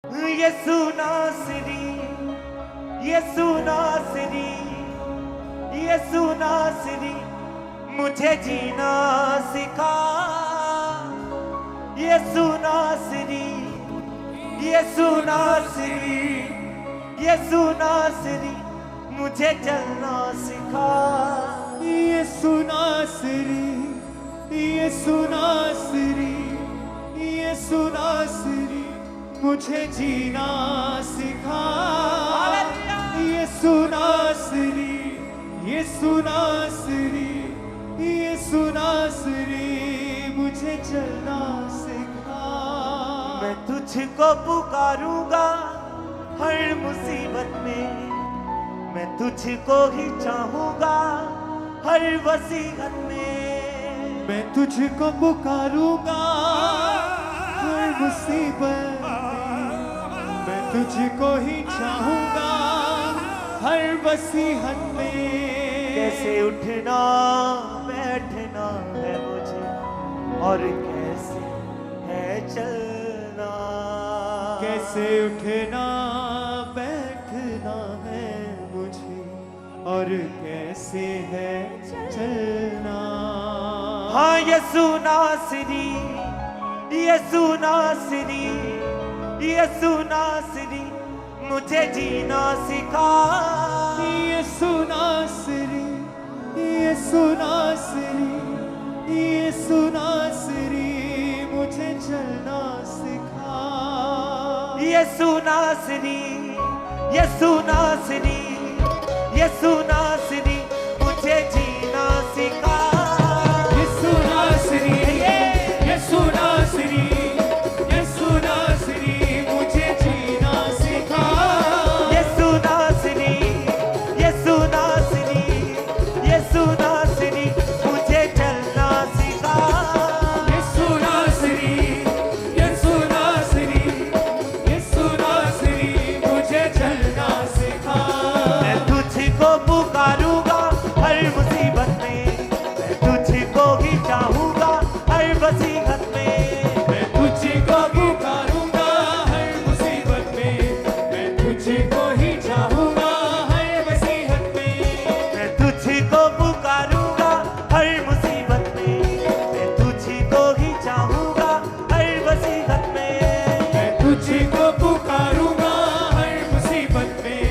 यसु नासरी, यसु नासरी, यसु नासरी, मुझे जीना सिखा। यसु नासरी, यसु नासरी, यसु नासरी, मुझे चलना सिखा। यसु नासरी, यसु नासरी, यसु नासरी, मुझे जीना सिखा। यसु नासरी, यसु नासरी, यसु नासरी, मुझे चलना सिखा। मैं तुझको पुकारूंगा हर मुसीबत में, मैं तुझको ही चाहूंगा हर वसीयत में। मैं तुझको पुकारूंगा हर मुसीबत में, मैं तुझको ही चाहूंगा हर वसीयत में। कैसे उठना बैठना है मुझे और कैसे है चलना। कैसे उठना बैठना है मुझे और कैसे है चलना। हाँ यसु नासरी, यसु नासरी, यसु नासरी, मुझे जीना सिखा। यसु नासरी, यसु नासरी, यसु नासरी, मुझे चलना सिखा। यसु नासरी, यसु नासरी, यसु नासरी, मुझे जीना सिखा। यसु नासरी, यसु नासरी, यसु नासरी, मुझे जीना सिखा। यसु नासरी, यसु नासरी, यसु नासरी, मुझे चलना सिखा। यसु नासरी, यसु नासरी, यसु नासरी, मुझे चलना सिखा। मैं तुझको पुकारूंगा हर मुसीबत में, मैं तुझको ही चाहूंगा हर वसीयत में। मैं तुझको पुकारूंगा हर मुसीबत में, मैं तुझको ही चाहूंगा हर वसीयत में। मैं तुझको पुकारूंगा हर मुसीबत में, मैं तुझको ही चाहूंगा हर वसीयत में। मैं तुझको पुकारूंगा हर मुसीबत में,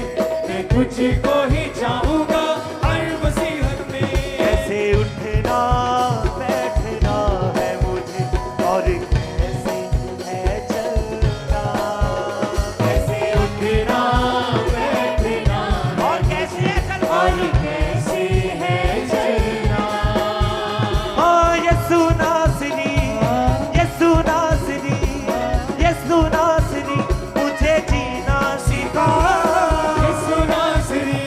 मैं तुझको ही चाहूंगा हर वसीयत में। कैसे उठना बैठना है मुझे और कैसे है चलना। कैसे उठना बैठना और कैसे है चलना। और कैसे है चलना। हाँ यसु नासरी, यसु नासरी, यसु नासरी, मुझे जीना सिखा। यसु नासरी,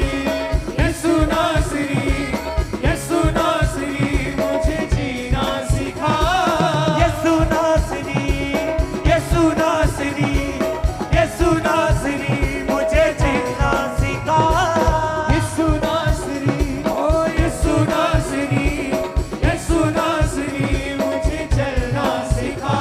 यसु नासरी, यसु नासरी, मुझे जीना सिखा। यसु नासरी, यसु नासरी, यसु नासरी, मुझे जीना सिखा। यसु नासरी, ओ यसु नासरी, यसु नासरी, मुझे चलना सिखा।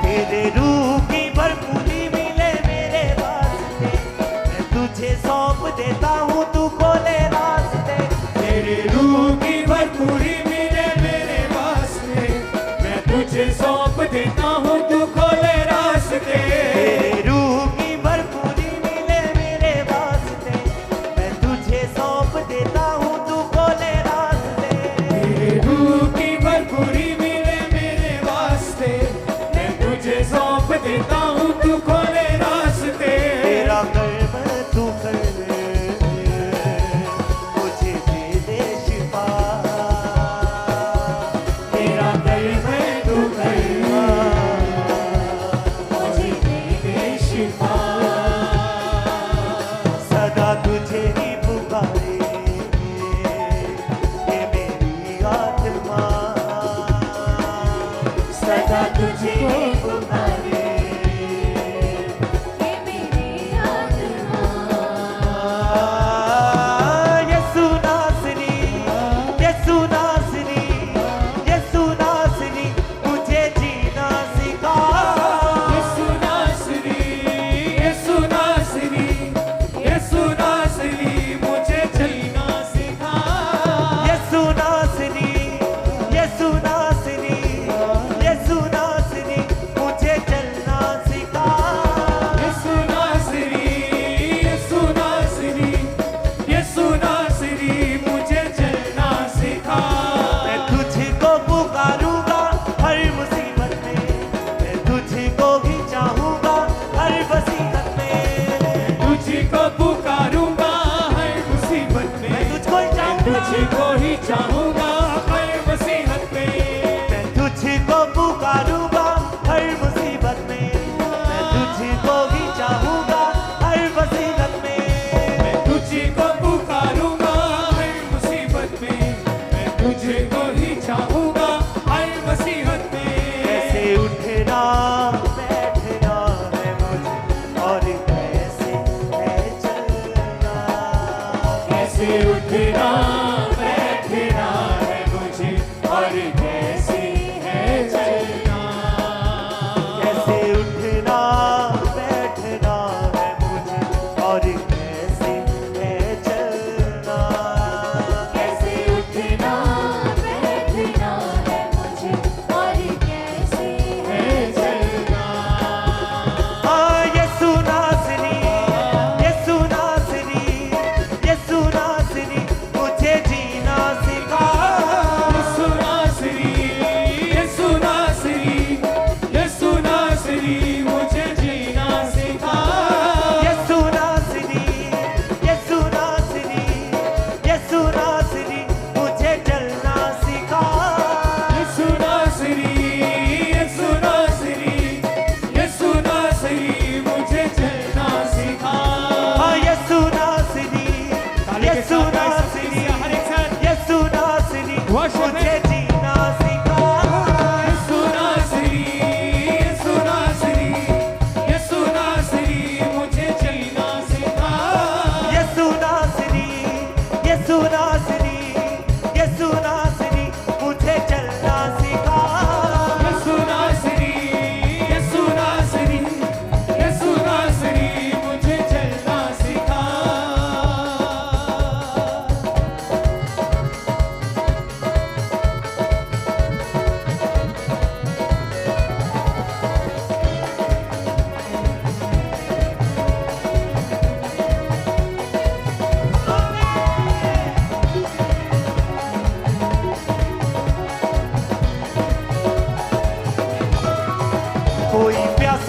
तेरे रूह की भरपूरी मिले मेरे वास्ते, मैं तुझे सौंप देता हूँ तू खोले रास्ते। तेरे रूह की भरपूरी मिले मेरे वास्ते, मैं तुझे सौंप देता हूँ तू खोले रास्ते। तेरे रूह की भरपूरी मिले मेरे वास्ते, मैं तुझे सौंप देता हूँ तू खोले रास्ते। तेरे रूह की भरपूरी मिले मेरे वास्ते, मैं तुझे सौंप देता हूँ तू खोले रास्ते। तेरा कर्म तू कर मुझे दे दे शिफा। तेरा कर्म तू कर मुझे दे दे शिफा। सदा तुझे ही पुकारे ये मेरी आत्मा। सदा तुझे पुकारे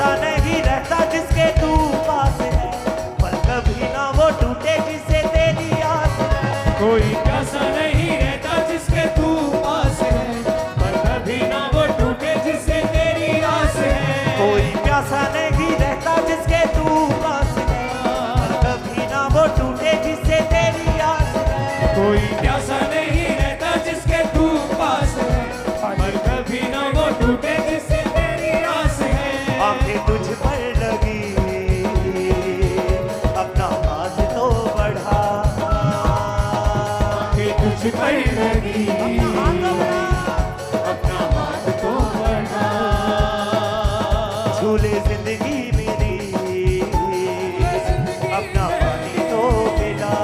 प्यासा नहीं रहता जिसके तू पास है, पर कभी ना वो टूटे जिससे तेरी आस है। कोई प्यासा नहीं रहता जिसके तू पास है, पर कभी ना वो टूटे जिससे तेरी आस है। कोई प्यासा नहीं रहता जिसके तू पास है, पर कभी ना वो टूटे जिससे तेरी आस है। कोई प्यासा नहीं रहता जिसके तू पास है, पर कभी ना वो टूटे जिससे तेरी आस है। आंखें तुझ पर लगी, अपना हाथ तो बढ़ा। आंखें तुझ पर लगी, अपना हाथ तो बढ़ा। झूले जिंदगी मेरी, अपना पानी तो पिला।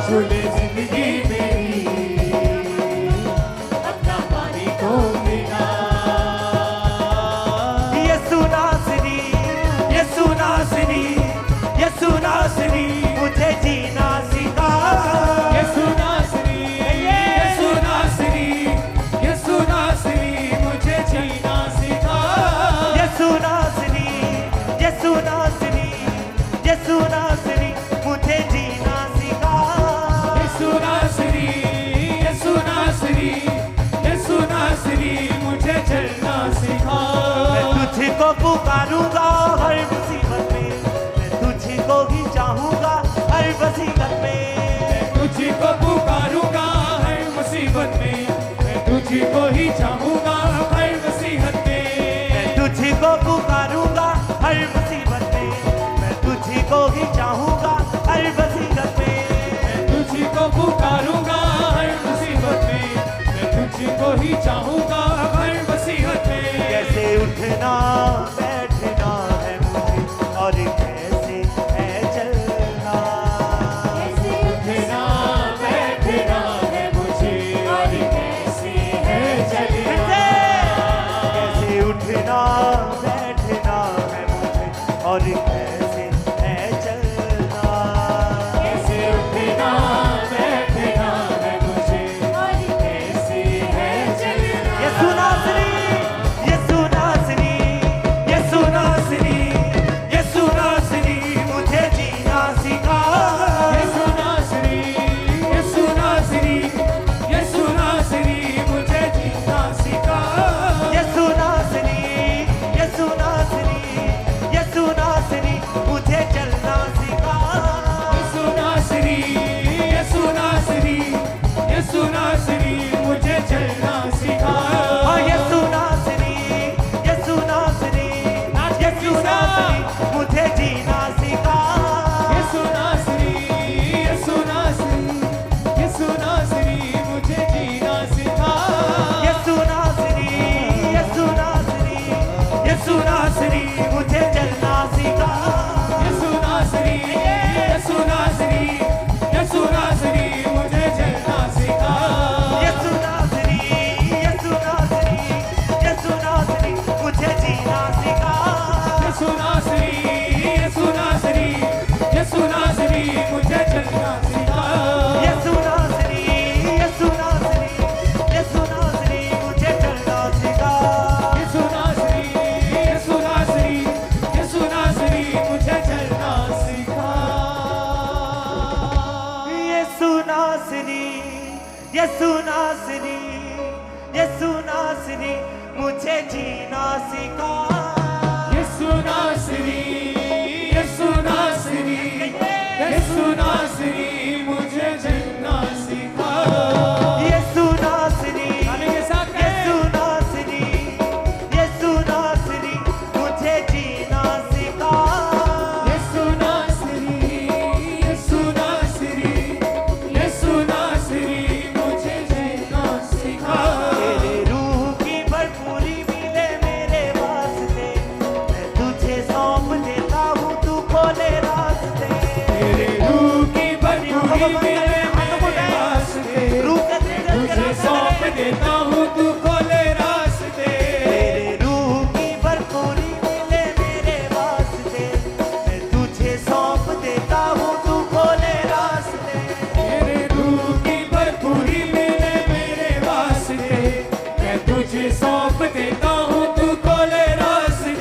झूले जिंदगी मेरी, अपना पानी तो मिला। यसु नासरी, यसु नासरी, यसु नासरी, मुझे जीना सिखा। यसु नासरी, यसु नासरी, यसु नासरी, मुझे जीना सिखा। यसु नासरी, यसु नासरी, यसु नासरी, मुझे जीना सिखा। यसु नासरी, यसु नासरी, यसु नासरी, मुझे चलना सिखा। मैं तुझको पुकारूंगा हर मुसीबत में, मैं तुझको ही चाहूंगा हर वसीयत में। तुझको पुकारूंगा हर मुसीबत में, मैं तुझको ही चाहूंगा हर वसीयत में। मैं तुझको पुकारूंगा हर मुसीबत में, मैं तुझको ही चाहूंगा हर वसीयत में। मैं तुझको पुकारूंगा हर मुसीबत में, मैं तुझको ही चाहूंगा हर वसीयत में। कैसे उठना बैठना है मुझे, और कैसे है चलना। उठना बैठना है मुझे, और कैसे है चलना। कैसे उठना बैठना है मुझे, और कैसे है चलना। कैसे उठना बैठना है मुझे, और कैसे है चलना। यसु नासरी, यसु नासरी, यसु नासरी, यसु नासरी, मुझे जीना सिखा। यसु नासरी, यसु नासरी, यसु नासरी, मुझे जीना सिखा। यसु नासरी, यसु नासरी, यसु नासरी, मुझे चलना सिखा। यसु नासरी, यसु नासरी, यसु नासरी, मुझे चलना सिखा। हाँ, यसु नासरी, यसु नासरी, यसु नासरी, मुझे जीना सिखा। यसु नासरी, यसु नासरी, यसु नासरी, मुझे जीना सिखा। यसु नासरी, यसु नासरी, यसु नासरी, मुझे चलना सिखा। यसु नासरी, यसु नासरी, यसु नासरी, मुझे चलना सिखा। यसु नासरी, यसु नासरी, यसु नासरी, मुझे जीना सिखा। यसु नासरी, यसु नासरी, यसु नासरी, मुझे चलना सिखा। यसु नासरी, यसु नासरी, यसु नासरी, मुझे चलना सिखा। यसु नासरी, यसु नासरी, यसु नासरी, मुझे चलना सिखा। यसु नासरी, यसु नासरी, यसु नासरी, मुझे जीना सिखा। यसु नासरी, यसु नासरी, यसु नासरी, मुझे चलना सिखा। यसु नासरी, गाने के साथ कहें। यसु नासरी, यसु नासरी, मुझे जीना सिखा। यसु नासरी, यसु नासरी, यसु नासरी, मुझे जीना सिखा। तेरे रूह की भरपूरी मिले मेरे वास्ते, मैं तुझे सौंप देता हूँ, तू खोले रास्ते। तेरे रूह की भरपूरी मिले मेरे वास्ते, रूह के तेरे तुझे सौंप देता हूँ, तू खोले रास्ते। तेरे रूह की भरपूरी मिले मेरे वास्ते, मैं तुझे सौंप देता हूँ, तू खोले रास्ते। तेरे रूह की भरपूरी मिले मेरे वास्ते, मैं तुझे सौंप देता हूँ, तू खोले रास्ते।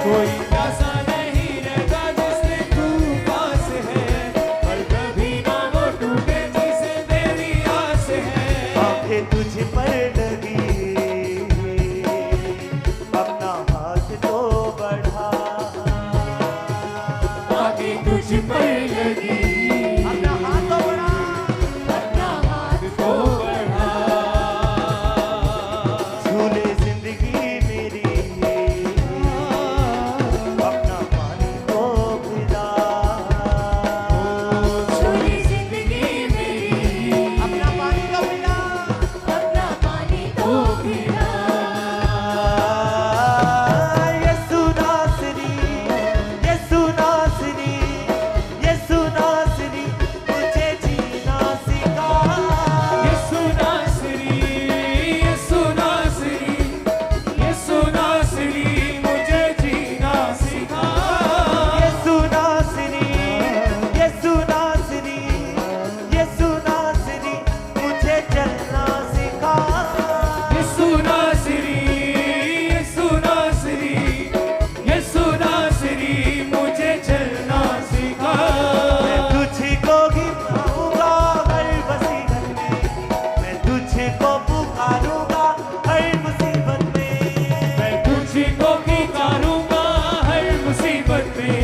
कोई प्यासा नहीं रहता जिससे तू पास है, पर कभी ना वो टूटे जिसे तेरी आस है। आंखें तुझ पर लगी, अपना हाथ तो बढ़ा। आगे तुझ पर लगी, अपना हाथ तो बढ़ा, अपना हाथ तो बढ़ा। झूले जिंदगी मेरी, अपना पानी तो पिला। छोड़ी जिंदगी मेरी, अपना पानी तो पिला। अपना पानी तो पिला। यीशु नासरी, यीशु नासरी, यीशु नासरी, मुझे जीना सिखा। यीशु नासरी, यीशु नासरी, यीशु नासरी, मुझे जीना सिखा। यीशु नासरी, यीशु नासरी, यीशु नासरी, मुझे चलना सिखा। यीशु नासरी, यीशु नासरी, यीशु नासरी, मुझे चलना सिखा। मैं तुझको ही पाऊंगा हर मुसीबत में, मैं तुझको पुकारूंगा हर मुसीबत में। मैं तुझको पुकारूंगा हर मुसीबत में,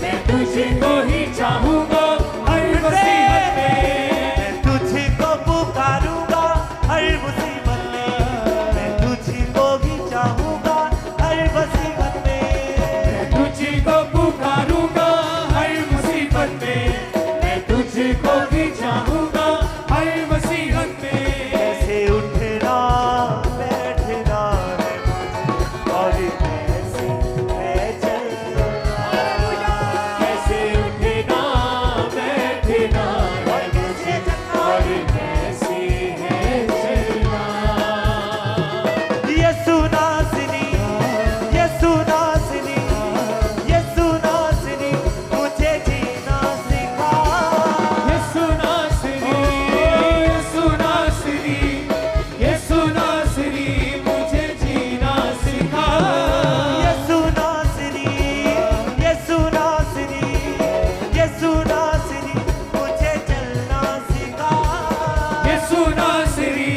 मैं तुझको ही चाहूंगा हर मुसीबत में। मैं तुझको पुकारूंगा हर मुसीबत में, मैं तुझको ही चाहूंगा हर मुसीबत में। मैं तुझको पुकारूंगा हर मुसीबत में, मैं तुझको भी चाहूंगा हर मुसीबत में। कैसे उठना बैठना है मुझे, और कैसे मैं चलना। कैसे उठना बैठना है मुझे, और कैसे है चलना। यीशु नासरी, यीशु नासरी, यीशु नासरी, मुझे जीना सिखा। यीशु नासरी, यीशु नासरी, यीशु नासरी, मुझे जीना सिखा। यीशु नासरी, यीशु नासरी, यीशु नासरी, मुझे चलना सिखा। यीशु नासरी,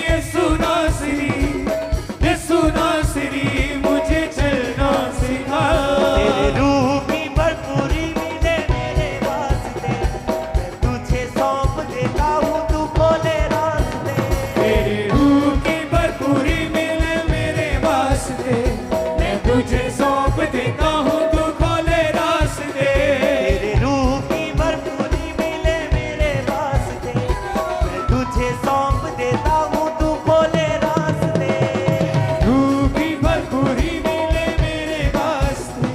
यीशु नासरी, यीशु नासरी, मुझे चलना सिखा। तेरे रूह की भरपूरी मिले मेरे वास्ते, मैं तुझे सौंप देता हूँ तू खोले रास्ते। तेरे रूह की भरपूरी मिले मेरे वास्ते, मैं तुझे सौंप देता हूँ तू खोले रास्ते। तेरे रूह की भरपूरी मिले मेरे वास्ते, मैं तुझे सौंप देता हूँ तू खोले रास्ते। रूह की भरपूरी मिले मेरे वास्ते,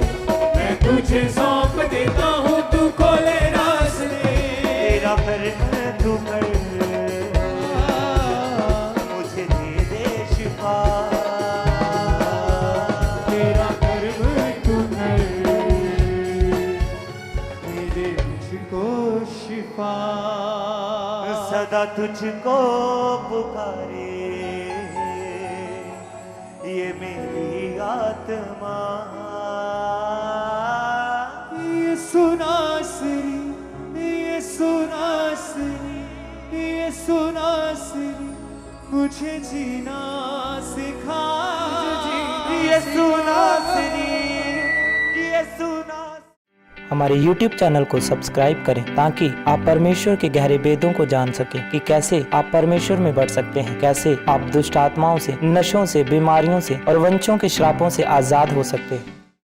मैं तुझे सौंप देता हूँ तू खोले रास्ते। तेरा कर्म तू कर, मुझे दे दे शिफा। तेरा कर्म तू कर, मेरे मुझको शिफा। सदा तुझको पुकारे ये मेरी आत्मा। यीशु नासरी, यीशु नासरी, यीशु नासरी, मुझे जीना सिखा। यीशु नासरी, यीशु नासरी। हमारे YouTube चैनल को सब्सक्राइब करें ताकि आप परमेश्वर के गहरे वेदों को जान सकें कि कैसे आप परमेश्वर में बढ़ सकते हैं, कैसे आप दुष्ट आत्माओं से, नशों से, बीमारियों से और वंशों के श्रापों से आजाद हो सकते हैं।